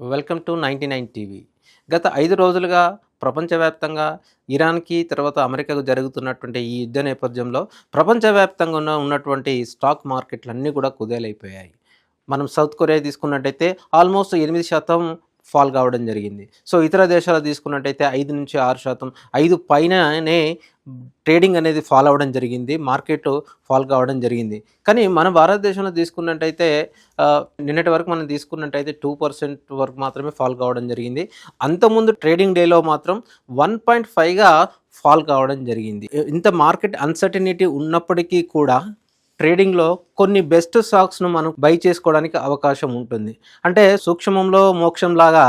Welcome to 99 TV. గత 5 రోజులుగా ప్రపంచవ్యాప్తంగా ఇరాన్‌కి, తర్వాత అమెరికాకు జరుగుతున్నటువంటి ఈ యుద్ధ నేపథ్యంలో ప్రపంచవ్యాప్తంగా ఉన్నటువంటి స్టాక్ మార్కెట్‌లన్నీ కూడా కుదేలైపోయాయి. మనం సౌత్ కొరియా తీసుకున్నట్టయితే ఆల్మోస్ట్ 8% ఫాల్ కావడం జరిగింది. సో ఇతర దేశాలు తీసుకున్నట్టయితే 5-6%, 5 పైననే ట్రేడింగ్ అనేది ఫాల్ అవ్వడం జరిగింది. మార్కెట్ ఫాల్ కావడం జరిగింది. కానీ మన భారతదేశంలో తీసుకున్నట్టయితే నిన్నటి వరకు మనం తీసుకున్నట్టయితే 2% వరకు మాత్రమే ఫాల్ కావడం జరిగింది. అంతకుముందు ట్రేడింగ్ డేలో మాత్రం 1.5గా ఫాల్ కావడం జరిగింది. ఇంత మార్కెట్ అన్సర్టనిటీ ఉన్నప్పటికీ కూడా ట్రేడింగ్‌లో కొన్ని బెస్ట్ స్టాక్స్‌ను మనం బై చేసుకోవడానికి అవకాశం ఉంటుంది. అంటే సూక్ష్మంలో మోక్షంలాగా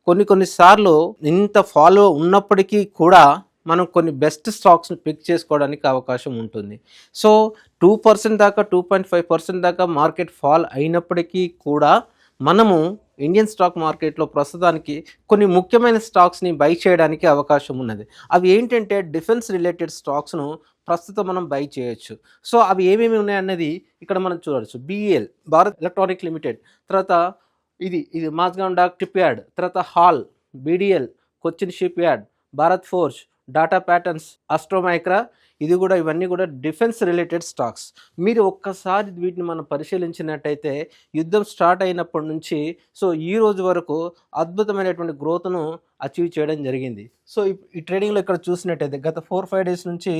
కొన్ని సార్లు ఇంత ఫాలో ఉన్నప్పటికీ కూడా మనం కొన్ని బెస్ట్ స్టాక్స్‌ని పిక్ చేసుకోవడానికి అవకాశం ఉంటుంది. సో 2% దాకా 2.5% దాకా మార్కెట్ ఫాల్ అయినప్పటికీ కూడా మనము ఇండియన్ స్టాక్ మార్కెట్లో ప్రస్తుతానికి కొన్ని ముఖ్యమైన స్టాక్స్‌ని బై చేయడానికి అవకాశం ఉన్నది. అవి ఏంటంటే డిఫెన్స్ రిలేటెడ్ స్టాక్స్‌ను ప్రస్తుతం మనం బై చేయొచ్చు. సో అవి ఏమేమి ఉన్నాయన్నది ఇక్కడ మనం చూడొచ్చు. BEL భారత్ ఎలక్ట్రానిక్ లిమిటెడ్, తర్వాత ఇది మాజ్గాన్ డాక్ షిప్ యార్డ్, తర్వాత HAL, BDL, Cochin ship yard, Bharat forge, data patterns, అస్ట్రోమైక్రా, ఇవన్నీ కూడా డిఫెన్స్ రిలేటెడ్ స్టాక్స్. మీరు ఒక్కసారి వీటిని మనం పరిశీలించినట్టయితే యుద్ధం స్టార్ట్ అయినప్పటి నుంచి సో ఈ రోజు వరకు అద్భుతమైనటువంటి గ్రోత్ను అచీవ్ చేయడం జరిగింది. సో ఈ ట్రేడింగ్లో ఇక్కడ చూసినట్టయితే గత 4-5 డేస్ నుంచి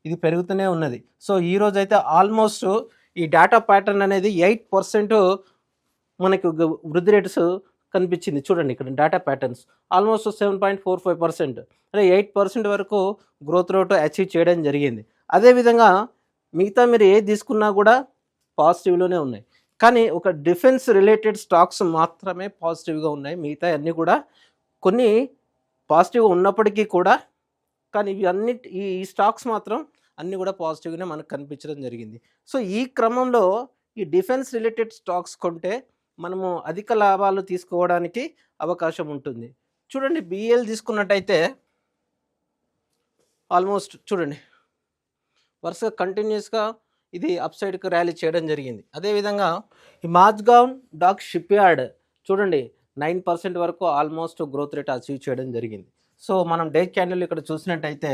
ఇది పెరుగుతూనే ఉన్నది. సో ఈ రోజు అయితే ఆల్మోస్ట్ ఈ డేటా ప్యాటర్న్ అనేది 8% మనకి వృద్ధి రేట్స్ కనిపించింది. చూడండి ఇక్కడ డేటా ప్యాటర్న్స్ ఆల్మోస్ట్ 7.45%, అంటే 8% వరకు గ్రోత్ రేట్ అచీవ్ చేయడం జరిగింది. అదేవిధంగా మిగతా మీరు ఏది తీసుకున్నా కూడా పాజిటివ్లోనే ఉన్నాయి. కానీ ఒక డిఫెన్స్ రిలేటెడ్ స్టాక్స్ మాత్రమే పాజిటివ్గా ఉన్నాయి. మిగతా అన్నీ కూడా కొన్ని పాజిటివ్గా ఉన్నప్పటికీ కూడా కానీ ఇవి అన్నిటి ఈ స్టాక్స్ మాత్రం అన్నీ కూడా పాజిటివ్గానే మనకు కనిపించడం జరిగింది. సో ఈ క్రమంలో ఈ డిఫెన్స్ రిలేటెడ్ స్టాక్స్ కొంటే మనము అధిక లాభాలు తీసుకోవడానికి అవకాశం ఉంటుంది. చూడండి BEL తీసుకున్నట్టయితే ఆల్మోస్ట్ చూడండి వరుసగా కంటిన్యూస్గా ఇది అప్ సైడ్కి ర్యాలీ చేయడం జరిగింది. అదేవిధంగా ఈ మాజ్గాన్ డాక్ షిప్ యార్డ్ చూడండి 9% వరకు ఆల్మోస్ట్ గ్రోత్ రేట్ అచీవ్ చేయడం జరిగింది. సో మనం డే క్యాండిల్ ఇక్కడ చూసినట్టయితే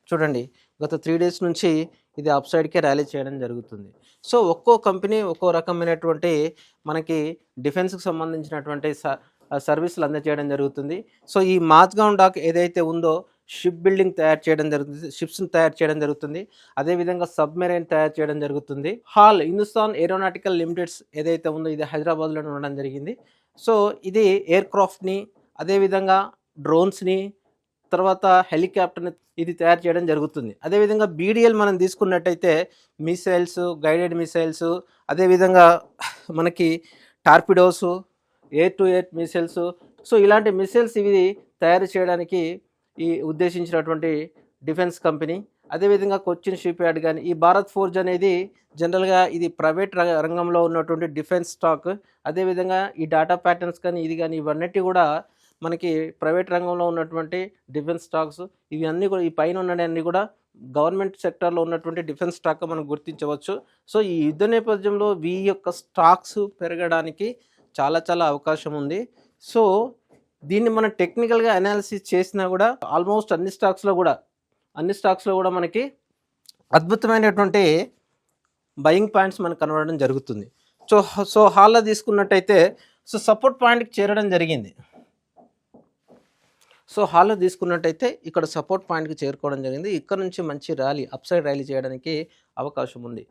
చూడండి గత 3 డేస్ నుంచి ఇది అప్ సైడ్కే ర్యాలీ చేయడం జరుగుతుంది. సో ఒక్కో కంపెనీ ఒక్కో రకమైనటువంటి మనకి డిఫెన్స్కి సంబంధించినటువంటి సర్వీసులు అందజేయడం జరుగుతుంది. సో ఈ మాజ్గాన్ డాక్ ఏదైతే ఉందో షిప్ బిల్డింగ్ తయారు చేయడం జరుగుతుంది, షిప్స్ని తయారు చేయడం జరుగుతుంది. అదేవిధంగా సబ్మెరైన్ తయారు చేయడం జరుగుతుంది. హాల్ హిందుస్థాన్ ఏరోనాటికల్ లిమిటెడ్స్ ఏదైతే ఉందో ఇది హైదరాబాద్లో ఉండడం జరిగింది. సో ఇది ఎయిర్ క్రాఫ్ట్ని, అదేవిధంగా డ్రోన్స్ని, తర్వాత హెలికాప్టర్ని ఇది తయారు చేయడం జరుగుతుంది. అదేవిధంగా BDL మనం తీసుకున్నట్టయితే మిసైల్స్, గైడెడ్ మిసైల్స్, అదేవిధంగా మనకి torpedoes, air to air missiles, so ఇలాంటి మిసైల్స్ ఇవి తయారు చేయడానికి ఈ ఉద్దేశించినటువంటి డిఫెన్స్ కంపెనీ. అదేవిధంగా కొచ్చిన్ షిప్ యార్డ్ కానీ ఈ భారత్ ఫోర్జ్ అనేది జనరల్గా ఇది ప్రైవేట్ రంగంలో ఉన్నటువంటి డిఫెన్స్ స్టాక్. అదేవిధంగా ఈ డాటా ప్యాటర్న్స్ కానీ ఇది కానీ ఇవన్నీ కూడా మనకి ప్రైవేట్ రంగంలో ఉన్నటువంటి డిఫెన్స్ స్టాక్స్. ఇవి అన్నీ కూడా ఈ పైన ఉన్నవన్నీ కూడా గవర్నమెంట్ సెక్టర్లో ఉన్నటువంటి డిఫెన్స్ స్టాక్ మనం గుర్తించవచ్చు. సో ఈ యుద్ధ నేపథ్యంలో వీటి యొక్క స్టాక్స్ పెరగడానికి చాలా అవకాశం ఉంది. సో దీన్ని మనం టెక్నికల్గా అనాలిసిస్ చేసినా కూడా ఆల్మోస్ట్ అన్ని స్టాక్స్లో కూడా మనకి అద్భుతమైనటువంటి బయింగ్ పాయింట్స్ మనకు కనబడడం జరుగుతుంది. సో హాల్లో తీసుకున్నట్టయితే సో సపోర్ట్ పాయింట్కి చేరడం జరిగింది. సో హాల్లో తీసుకున్నట్టయితే ఇక్కడ సపోర్ట్ పాయింట్కి చేరుకోవడం జరిగింది. ఇక్కడ నుంచి మంచి ర్యాలీ అప్ సైడ్ ర్యాలీ చేయడానికి అవకాశం ఉంది.